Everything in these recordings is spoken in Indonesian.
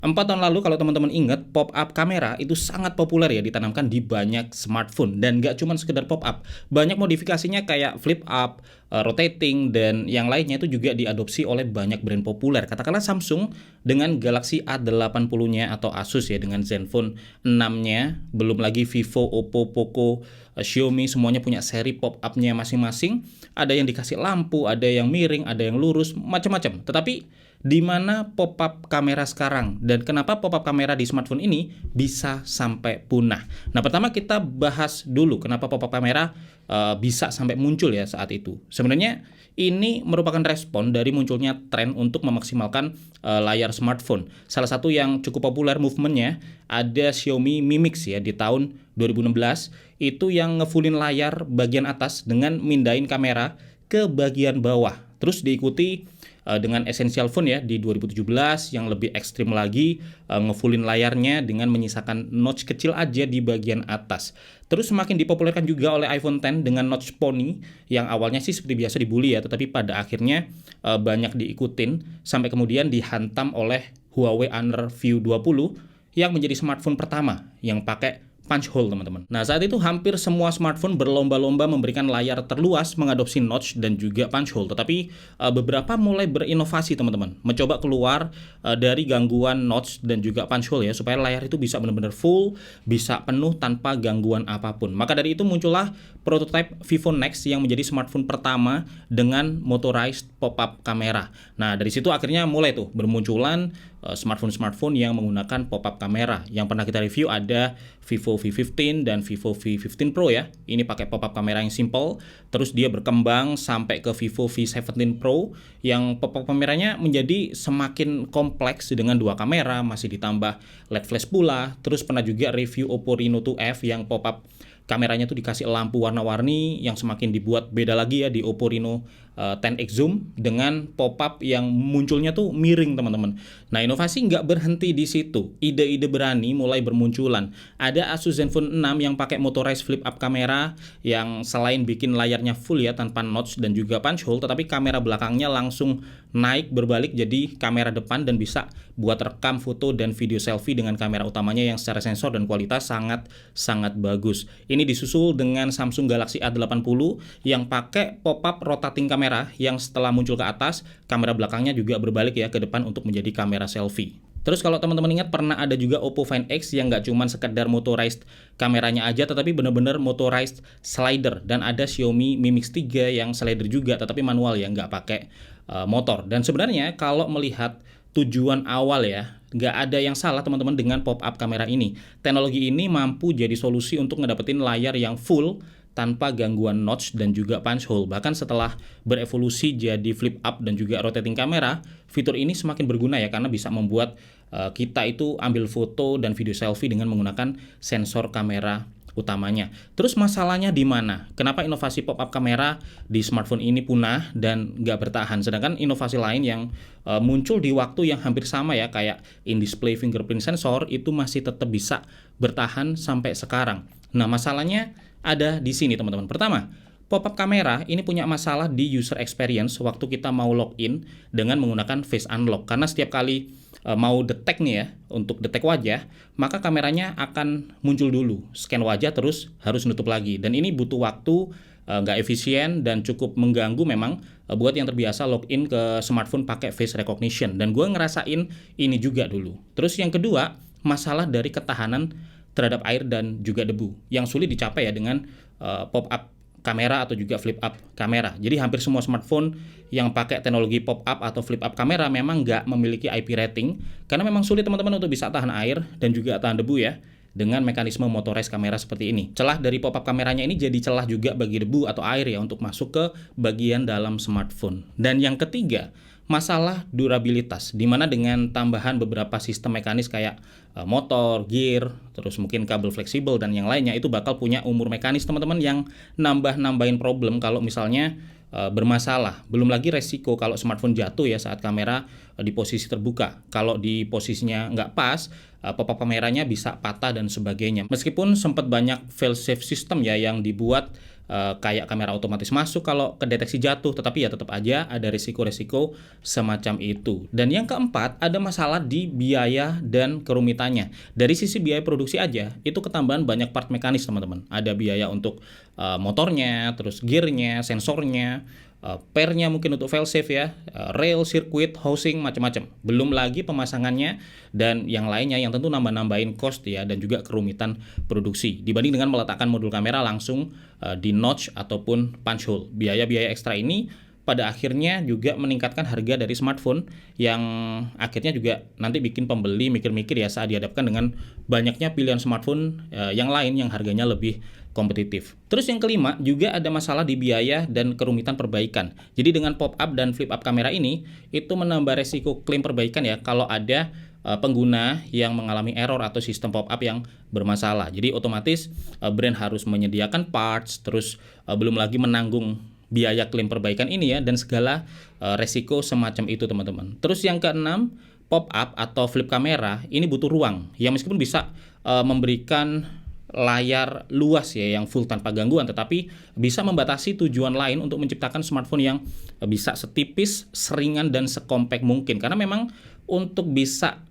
4 tahun lalu kalau teman-teman ingat, pop-up kamera itu sangat populer ya ditanamkan di banyak smartphone. Dan nggak cuma sekedar pop-up, banyak modifikasinya kayak flip up, rotating, dan yang lainnya itu juga diadopsi oleh banyak brand populer. Katakanlah Samsung dengan Galaxy A80-nya atau Asus ya dengan Zenfone 6-nya, belum lagi Vivo, Oppo, Poco, Xiaomi semuanya punya seri pop-up-nya masing-masing. Ada yang dikasih lampu, ada yang miring, ada yang lurus, macam-macam. Tetapi di mana pop-up kamera sekarang dan kenapa pop-up kamera di smartphone ini bisa sampai punah. Nah, pertama kita bahas dulu kenapa pop-up kamera bisa sampai muncul ya saat itu. Sebenarnya ini merupakan respon dari munculnya tren untuk memaksimalkan layar smartphone. Salah satu yang cukup populer movementnya ada Xiaomi Mi Mix ya di tahun 2016 itu yang ngefullin layar bagian atas dengan mindahin kamera ke bagian bawah. Terus diikuti dengan Essential Phone ya di 2017 yang lebih ekstrim lagi, ngefullin layarnya dengan menyisakan notch kecil aja di bagian atas. Terus semakin dipopulerkan juga oleh iPhone X dengan notch pony yang awalnya sih seperti biasa dibully ya, tetapi pada akhirnya banyak diikutin sampai kemudian dihantam oleh Huawei Honor View 20 yang menjadi smartphone pertama yang pakai punch hole, teman-teman. Nah, saat itu hampir semua smartphone berlomba-lomba memberikan layar terluas, mengadopsi notch dan juga punch hole. Tetapi beberapa mulai berinovasi, teman-teman, mencoba keluar dari gangguan notch dan juga punch hole ya, supaya layar itu bisa benar-benar full, bisa penuh tanpa gangguan apapun. Maka dari itu muncullah prototipe Vivo Nex yang menjadi smartphone pertama dengan motorized pop-up kamera. Nah, dari situ akhirnya mulai tuh bermunculan smartphone-smartphone yang menggunakan pop-up kamera. Yang pernah kita review ada Vivo V15 dan Vivo V15 Pro ya. Ini pakai pop-up kamera yang simple. Terus dia berkembang sampai ke Vivo V17 Pro yang pop-up kameranya menjadi semakin kompleks dengan 2 kamera, masih ditambah LED flash pula. Terus pernah juga review Oppo Reno 2F yang pop-up kameranya tuh dikasih lampu warna-warni yang semakin dibuat beda lagi ya di Oppo Reno 10X Zoom dengan pop-up yang munculnya tuh miring, teman-teman. Nah, inovasi nggak berhenti di situ. Ide-ide berani mulai bermunculan. Ada Asus Zenfone 6 yang pakai motorized flip up kamera yang selain bikin layarnya full ya tanpa notch dan juga punch hole, tetapi kamera belakangnya langsung naik berbalik jadi kamera depan dan bisa buat rekam foto dan video selfie dengan kamera utamanya yang secara sensor dan kualitas sangat bagus. Ini disusul dengan Samsung Galaxy A80 yang pakai pop-up rotating kamera yang setelah muncul ke atas, kamera belakangnya juga berbalik ya ke depan untuk menjadi kamera selfie. Terus kalau teman-teman ingat pernah ada juga Oppo Find X yang nggak cuma sekedar motorized kameranya aja, tetapi benar-benar motorized slider. Dan ada Xiaomi Mi Mix 3 yang slider juga, tetapi manual ya, nggak pakai motor. Dan sebenarnya kalau melihat tujuan awal ya, nggak ada yang salah teman-teman dengan pop-up kamera ini. Teknologi ini mampu jadi solusi untuk ngedapetin layar yang full tanpa gangguan notch dan juga punch hole. Bahkan setelah berevolusi jadi flip up dan juga rotating kamera, fitur ini semakin berguna ya karena bisa membuat kita itu ambil foto dan video selfie dengan menggunakan sensor kamera utamanya. Terus masalahnya di mana? Kenapa inovasi pop-up kamera di smartphone ini punah dan nggak bertahan? Sedangkan inovasi lain yang muncul di waktu yang hampir sama ya, kayak in-display fingerprint sensor itu masih tetap bisa bertahan sampai sekarang. Nah, masalahnya ada di sini, teman-teman. Pertama, pop-up kamera ini punya masalah di user experience waktu kita mau login dengan menggunakan face unlock. Karena setiap kali mau detect nih ya, untuk detect wajah, maka kameranya akan muncul dulu, scan wajah terus harus nutup lagi. Dan ini butuh waktu, nggak efisien dan cukup mengganggu memang buat yang terbiasa login ke smartphone pakai face recognition. Dan gue ngerasain ini juga dulu. Terus yang kedua, masalah dari ketahanan terhadap air dan juga debu yang sulit dicapai ya dengan pop-up kamera atau juga flip up kamera. Jadi hampir semua smartphone yang pakai teknologi pop-up atau flip up kamera memang nggak memiliki IP rating karena memang sulit teman-teman untuk bisa tahan air dan juga tahan debu ya dengan mekanisme motorized kamera seperti ini. Celah dari pop-up kameranya ini jadi celah juga bagi debu atau air ya untuk masuk ke bagian dalam smartphone. Dan yang ketiga, masalah durabilitas, di mana dengan tambahan beberapa sistem mekanis kayak motor, gear, terus mungkin kabel fleksibel dan yang lainnya itu bakal punya umur mekanis teman-teman yang nambahin problem kalau misalnya bermasalah. Belum lagi resiko kalau smartphone jatuh ya saat kamera di posisi terbuka. Kalau di posisinya nggak pas, pop-up kameranya bisa patah dan sebagainya. Meskipun sempat banyak fail safe system ya yang dibuat kayak kamera otomatis masuk kalau kedeteksi jatuh, tetapi ya tetap aja ada risiko-risiko semacam itu. Dan yang keempat, ada masalah di biaya dan kerumitannya. Dari sisi biaya produksi aja, itu ketambahan banyak part mekanis teman-teman. Ada biaya untuk motornya, terus gearnya, sensornya, pairnya mungkin untuk failsafe ya, rail, sirkuit, housing, macam-macam. Belum lagi pemasangannya dan yang lainnya yang tentu nambah-nambahin cost ya, dan juga kerumitan produksi. Dibanding dengan meletakkan modul kamera langsung di notch ataupun punch hole. Biaya-biaya ekstra ini pada akhirnya juga meningkatkan harga dari smartphone yang akhirnya juga nanti bikin pembeli mikir-mikir ya saat dihadapkan dengan banyaknya pilihan smartphone yang lain yang harganya lebih kompetitif. Terus yang kelima, juga ada masalah di biaya dan kerumitan perbaikan. Jadi dengan pop-up dan flip-up kamera ini, itu menambah resiko klaim perbaikan ya kalau ada pengguna yang mengalami error atau sistem pop-up yang bermasalah. Jadi otomatis brand harus menyediakan parts, terus belum lagi menanggung biaya klaim perbaikan ini ya, dan segala resiko semacam itu teman-teman. Terus yang keenam, pop-up atau flip kamera ini butuh ruang yang meskipun bisa memberikan layar luas ya yang full tanpa gangguan, tetapi bisa membatasi tujuan lain untuk menciptakan smartphone yang bisa setipis, seringan, dan sekompak mungkin. Karena memang untuk bisa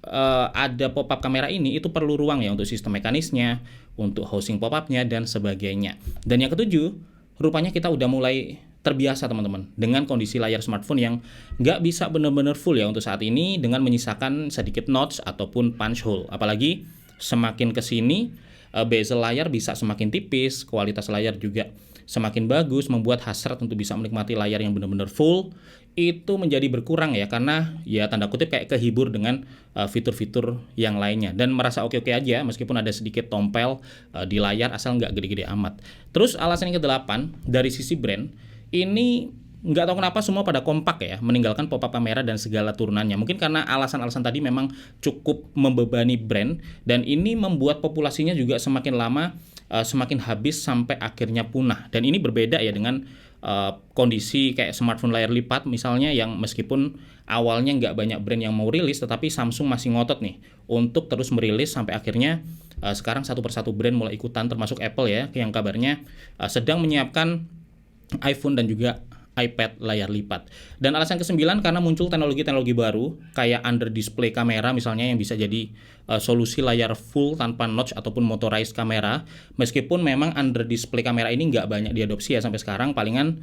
ada pop-up kamera ini itu perlu ruang ya untuk sistem mekanisnya, untuk housing pop-upnya, dan sebagainya. Dan yang ketujuh, rupanya kita udah mulai terbiasa teman-teman dengan kondisi layar smartphone yang nggak bisa benar-benar full ya untuk saat ini, dengan menyisakan sedikit notch ataupun punch hole. Apalagi semakin kesini bezel layar bisa semakin tipis, kualitas layar juga semakin bagus, membuat hasrat untuk bisa menikmati layar yang benar-benar full itu menjadi berkurang ya, karena ya tanda kutip kayak kehibur dengan fitur-fitur yang lainnya, dan merasa oke-oke aja meskipun ada sedikit tompel di layar asal nggak gede-gede amat. Terus alasan yang kedelapan, dari sisi brand ini nggak tahu kenapa semua pada kompak ya meninggalkan pop-up kamera dan segala turunannya. Mungkin karena alasan-alasan tadi memang cukup membebani brand, dan ini membuat populasinya juga semakin lama semakin habis sampai akhirnya punah. Dan ini berbeda ya dengan kondisi kayak smartphone layar lipat misalnya, yang meskipun awalnya nggak banyak brand yang mau rilis, tetapi Samsung masih ngotot nih untuk terus merilis sampai akhirnya sekarang satu persatu brand mulai ikutan, termasuk Apple ya, yang kabarnya sedang menyiapkan iPhone dan juga iPad layar lipat. Dan alasan ke-9, karena muncul teknologi-teknologi baru kayak under display kamera misalnya, yang bisa jadi solusi layar full tanpa notch ataupun motorized kamera. Meskipun memang under display kamera ini nggak banyak diadopsi ya sampai sekarang, palingan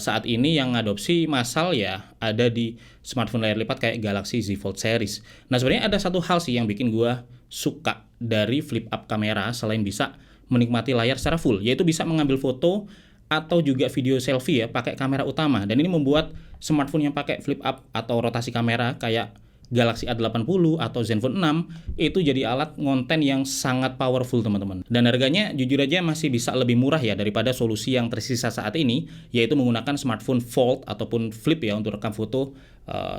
saat ini yang ngadopsi massal ya ada di smartphone layar lipat kayak Galaxy Z Fold series. Nah sebenarnya ada satu hal sih yang bikin gua suka dari flip up kamera selain bisa menikmati layar secara full, yaitu bisa mengambil foto atau juga video selfie ya pakai kamera utama. Dan ini membuat smartphone yang pakai flip up atau rotasi kamera kayak Galaxy A80 atau Zenfone 6 itu jadi alat ngonten yang sangat powerful teman-teman. Dan harganya jujur aja masih bisa lebih murah ya daripada solusi yang tersisa saat ini, yaitu menggunakan smartphone fold ataupun flip ya untuk rekam foto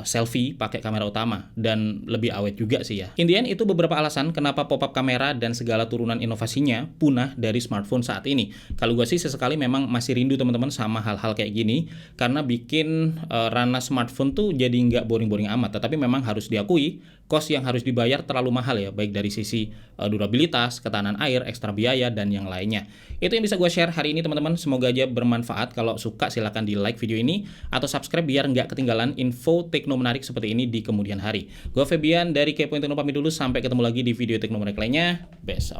selfie pakai kamera utama, dan lebih awet juga sih ya. Intinya itu beberapa alasan kenapa pop-up kamera dan segala turunan inovasinya punah dari smartphone saat ini. Kalau gue sih sesekali memang masih rindu teman-teman sama hal-hal kayak gini, karena bikin ranah smartphone tuh jadi nggak boring-boring amat. Tetapi memang harus diakui, cost yang harus dibayar terlalu mahal ya, baik dari sisi durabilitas, ketahanan air, ekstra biaya, dan yang lainnya. Itu yang bisa gue share hari ini teman-teman. Semoga aja bermanfaat. Kalau suka silahkan di like video ini atau subscribe biar nggak ketinggalan info tekno menarik seperti ini di kemudian hari. Gue Febian dari Kepoin Tekno pamit dulu, sampai ketemu lagi di video tekno menarik lainnya besok.